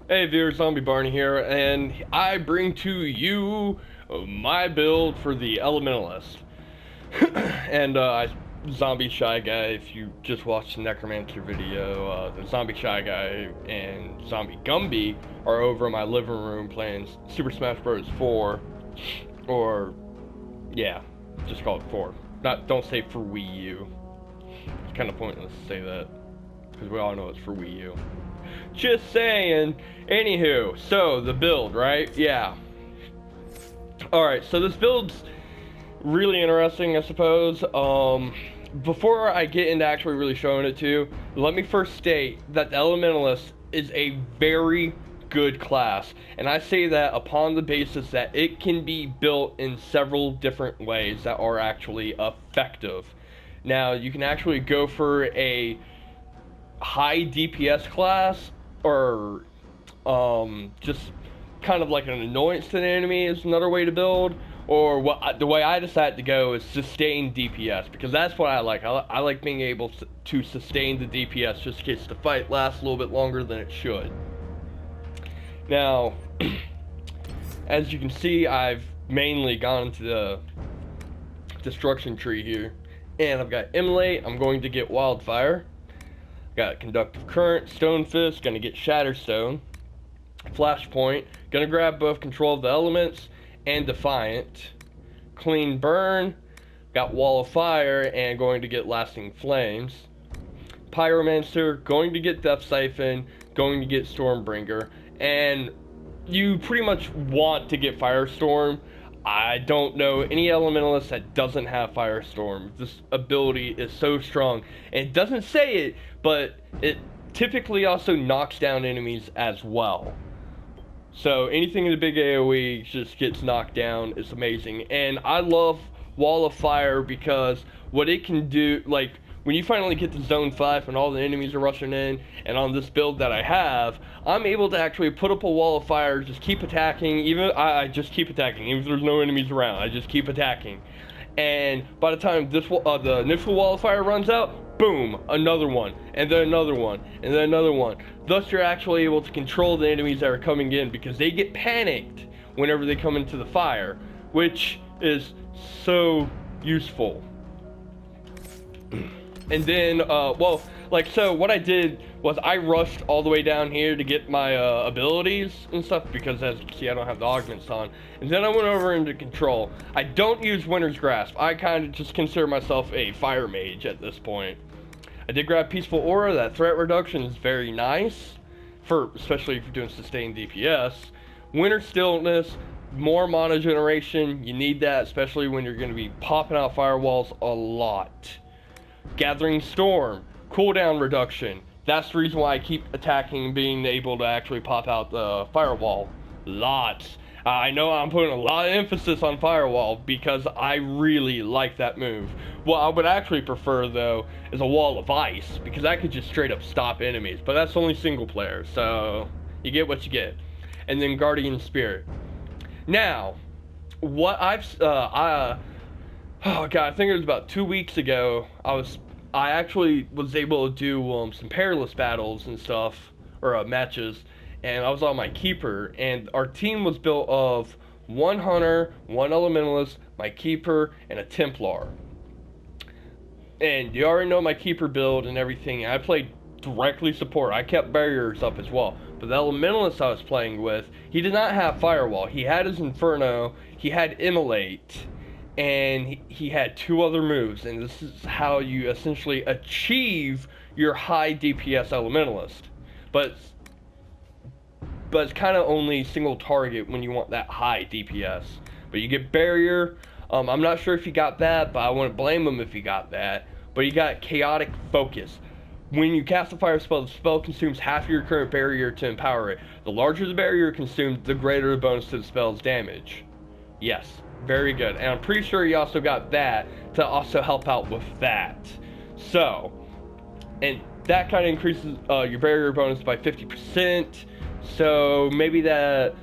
Hey viewers, ZombieBarney here, and I bring to you my build for the Elementalist. and Zombie Shy Guy, if you just watched the Necromancer video, the Zombie Shy Guy and Zombie Gumby are over in my living room playing Super Smash Bros. 4, or, yeah, just call it 4. Don't say for Wii U. It's kind of pointless to say that, because we all know it's for Wii U. Just saying. Anywho, so the build, right? Yeah. Alright, so this build's really interesting, I suppose. Before I get into actually really showing it to you, let me first state that the Elementalist is a very good class. And I say that upon the basis that it can be built in several different ways that are actually effective. Now, you can actually go for a high DPS class, or just kind of like an annoyance to the enemy is another way to build, or the way I decided to go is sustain DPS, because that's what I like. I like being able to sustain the DPS just in case the fight lasts a little bit longer than it should. Now, as you can see, I've mainly gone into the destruction tree here, and I've got Immolate. I'm going to get Wildfire. Got Conductive Current, Stone Fist, gonna get Shatterstone, Flashpoint, gonna grab both Control of the Elements and Defiant, Clean Burn, got Wall of Fire, and going to get Lasting Flames, Pyromancer, going to get Death Siphon, going to get Stormbringer, and you pretty much want to get Firestorm. I don't know any Elementalist that doesn't have Firestorm. This ability is so strong, and it doesn't say it, but it typically also knocks down enemies as well. So anything in the big AoE just gets knocked down. It's amazing. And I love Wall of Fire because what it can do, like when you finally get to Zone 5 and all the enemies are rushing in, and on this build that I have, I'm able to actually put up a Wall of Fire, just keep attacking, I just keep attacking, even if there's no enemies around, I just keep attacking. And by the time this the initial Wall of Fire runs out, boom, another one, and then another one, and then another one. Thus you're actually able to control the enemies that are coming in, because they get panicked whenever they come into the fire, which is so useful. And then, so what I did was I rushed all the way down here to get my abilities and stuff, because as you can see, I don't have the augments on. And then I went over into control. I don't use Winter's Grasp. I kind of just consider myself a fire mage at this point. I did grab Peaceful Aura. That threat reduction is very nice, especially if you're doing sustained DPS. Winter Stillness, more mana generation. You need that, especially when you're going to be popping out firewalls a lot. Gathering Storm, cooldown reduction. That's the reason why I keep attacking and being able to actually pop out the firewall. Lots. I know I'm putting a lot of emphasis on firewall because I really like that move. What I would actually prefer, though, is a Wall of Ice, because I could just straight up stop enemies, but that's only single player, so you get what you get. And then Guardian Spirit. Now, what oh god, I think it was about 2 weeks ago, I actually was able to do some perilous battles and stuff, or matches, and I was on my keeper, and our team was built of 1 hunter, 1 elementalist, my keeper, and a Templar. And you already know my keeper build and everything. I played directly support. I kept barriers up as well. But the elementalist I was playing with, he did not have firewall. He had his Inferno, he had Immolate, and he had 2 other moves, and this is how you essentially achieve your high DPS elementalist. But it's kind of only single target when you want that high DPS. But you get barrier. I'm not sure if he got that, but I wouldn't blame him if he got that. But he got chaotic focus. When you cast a fire spell, the spell consumes half your current barrier to empower it. The larger the barrier consumed, the greater the bonus to the spell's damage. Yes. Very good. And I'm pretty sure you also got that to also help out with that. So, and that kind of increases your barrier bonus by 50%. So maybe that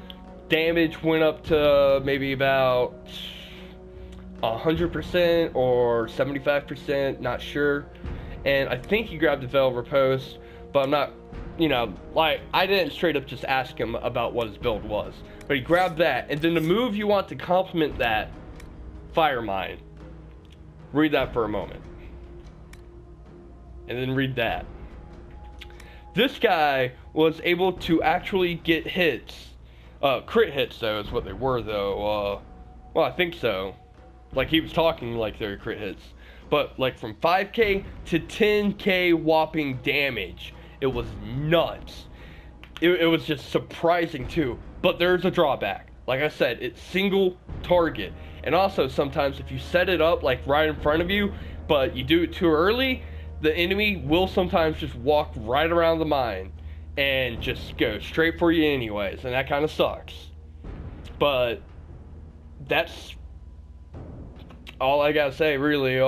damage went up to maybe about 100% or 75%, not sure. And I think he grabbed the Veil Repose, but I'm not you know, like, I didn't straight up just ask him about what his build was. But he grabbed that, and then the move you want to complement that, Fire Mine. Read that for a moment. And then read that. This guy was able to actually get hits. Crit hits, though, is what they were, though. Well, I think so. Like, he was talking like they were crit hits. But, like, from 5k to 10k whopping damage. It was nuts. It was just surprising, too. But there's a drawback. Like I said, it's single target. And also, sometimes if you set it up, like, right in front of you, but you do it too early, the enemy will sometimes just walk right around the mine and just go straight for you anyways. And that kind of sucks. But that's all I gotta say, really.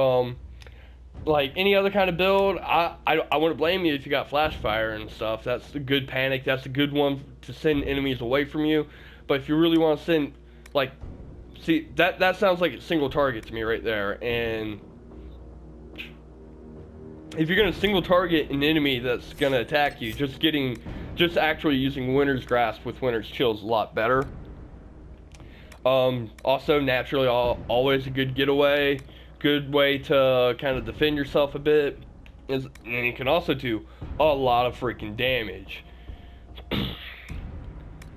Like any other kind of build, I wouldn't blame you if you got flash fire and stuff. That's a good panic. That's a good one to send enemies away from you. But if you really want to send, like, see, that sounds like a single target to me right there. And if you're gonna single target an enemy that's gonna attack you, just actually using Winter's Grasp with Winter's Chill is a lot better. Also, naturally, always a good getaway. Good way to kind of defend yourself a bit. And you can also do a lot of freaking damage.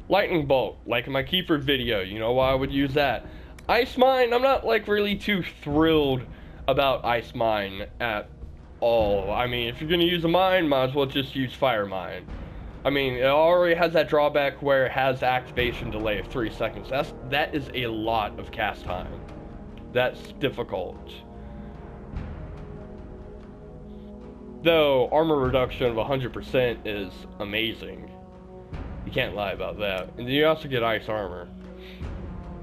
Lightning Bolt, like in my Keeper video, you know why I would use that. Ice Mine, I'm not like really too thrilled about Ice Mine at all. I mean, if you're gonna use a mine, might as well just use Fire Mine. I mean, it already has that drawback where it has activation delay of 3 seconds. That is a lot of cast time. That's difficult. Though, armor reduction of 100% is amazing. You can't lie about that. And then you also get ice armor.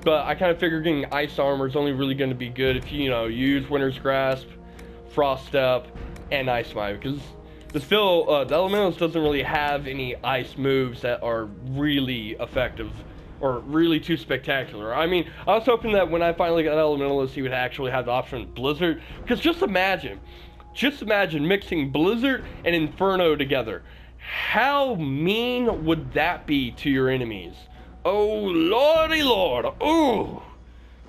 But I kind of figure getting ice armor is only really going to be good if you, use Winter's Grasp, Frost Step, and Ice Mine. Because the Elementalist doesn't really have any ice moves that are really effective or really too spectacular. I mean, I was hoping that when I finally got Elementalist, he would actually have the option of Blizzard. Because just imagine mixing Blizzard and Inferno together. How mean would that be to your enemies? Oh, lordy lord. Ooh.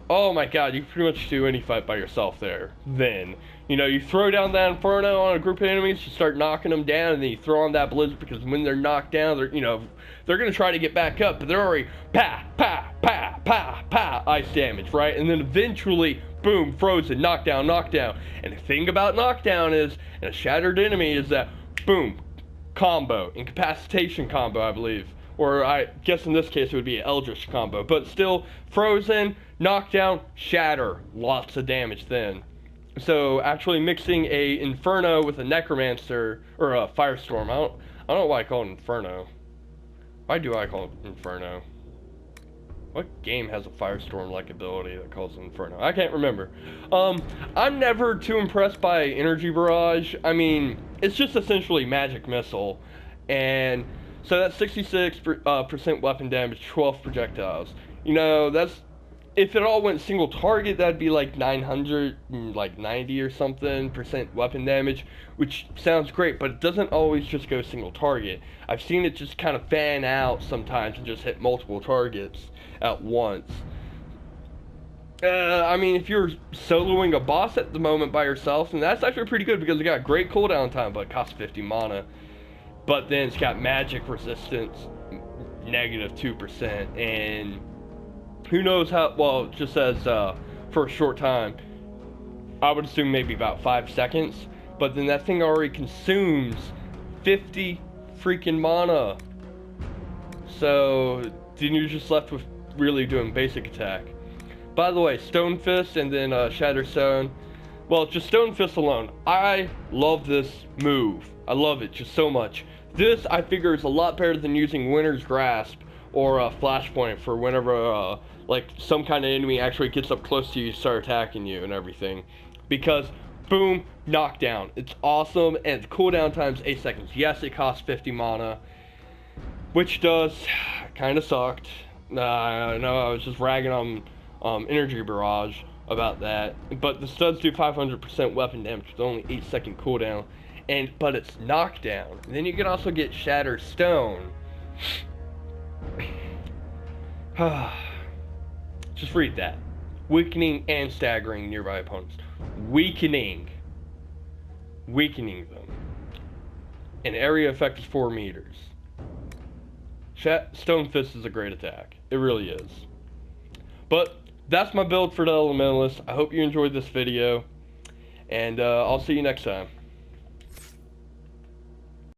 Oh my god, you can pretty much do any fight by yourself there. Then, you throw down that Inferno on a group of enemies, you start knocking them down, and then you throw on that Blizzard, because when they're knocked down, they're going to try to get back up, but they're already ice damage, right? And then eventually, boom, frozen, knockdown. And the thing about knockdown is, and a shattered enemy is that, boom, combo, incapacitation combo, I believe. Or I guess in this case it would be an Eldritch combo, but still, frozen, knockdown, shatter, lots of damage then. So actually mixing a Inferno with a Necromancer, or a Firestorm, I don't know why I call it Inferno. Why do I call it Inferno? What game has a Firestorm-like ability that calls it Inferno? I can't remember. I'm never too impressed by Energy Barrage. I mean, it's just essentially Magic Missile. And so that's 66% weapon damage, 12 projectiles. That's... If it all went single target, that'd be like 990 or something % weapon damage, which sounds great, but it doesn't always just go single target. I've seen it just kind of fan out sometimes and just hit multiple targets at once. I mean, if you're soloing a boss at the moment by yourself, then that's actually pretty good because it got great cooldown time, but it costs 50 mana. But then it's got magic resistance, negative 2%, and who knows how, well, it just says for a short time. I would assume maybe about 5 seconds, but then that thing already consumes 50 freaking mana. So then you're just left with really doing basic attack. By the way, Stone Fist and then Shatter Stone. Well, just Stone Fist alone. I love this move. I love it just so much. This, I figure, is a lot better than using Winter's Grasp or Flashpoint for whenever like some kind of enemy actually gets up close to you, start attacking you and everything. Because, boom, knockdown. It's awesome, and cooldown time's 8 seconds. Yes, it costs 50 mana, which does kind of sucked. I know I was just ragging on Energy Barrage about that, but the studs do 500% weapon damage with only 8-second cooldown, but it's knockdown. And then you can also get Shatter Stone. Just read that. Weakening and staggering nearby opponents. Weakening them. An area effect is 4 meters. Stone Fist is a great attack. It really is. But that's my build for the Elementalist. I hope you enjoyed this video. And I'll see you next time.